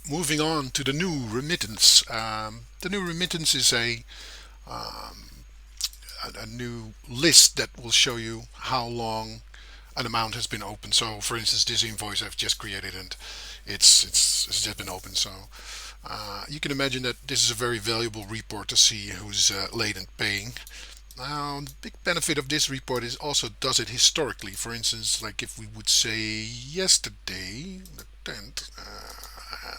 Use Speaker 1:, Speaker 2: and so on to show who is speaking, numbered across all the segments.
Speaker 1: moving on to the new remittance. The new remittance is a new list that will show you how long an amount has been open. So, for instance, this invoice I've just created and it's just been open. So, you can imagine that this is a very valuable report to see who's late in paying. Now, the big benefit of this report is also does it historically. For instance, like if we would say yesterday, the 10th,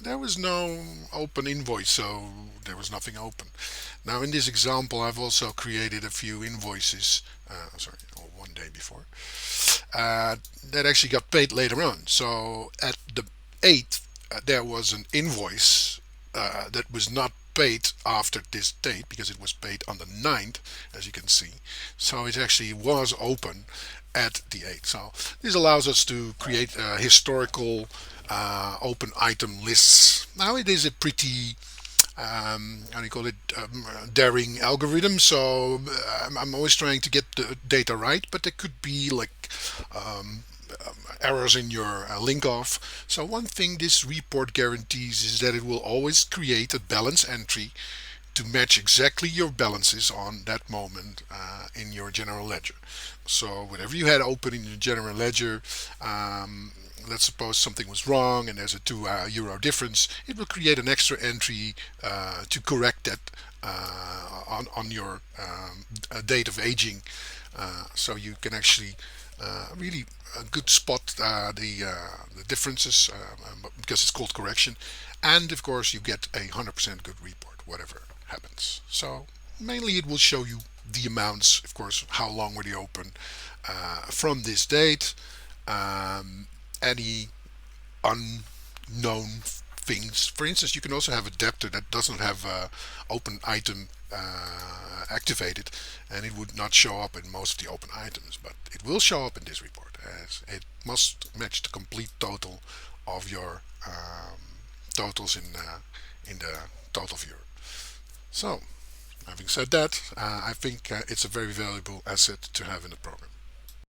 Speaker 1: there was no open invoice, so there was nothing open. Now, in this example, I've also created a few invoices, sorry, one day before, that actually got paid later on. So at the 8th, there was an invoice that was not paid after this date because it was paid on the 9th, as you can see. So it actually was open at the 8th. So this allows us to create historical open item lists. Now it is a pretty how do you call it, daring algorithm. So I'm always trying to get the data right, but there could be like errors in your link off. So one thing this report guarantees is that it will always create a balance entry to match exactly your balances on that moment in your general ledger. So whatever you had open in your general ledger, let's suppose something was wrong and there's a €2 difference, it will create an extra entry to correct that on your date of aging. So you can actually really a good spot the differences because it's called correction, and of course you get a 100% good report whatever happens. So mainly it will show you the amounts, of course, how long were they open from this date, any unknown things. For instance, you can also have a debtor that doesn't have open item activated, and it would not show up in most of the open items, but it will show up in this report as it must match the complete total of your totals in the total viewer. So, having said that, I think it's a very valuable asset to have in the program.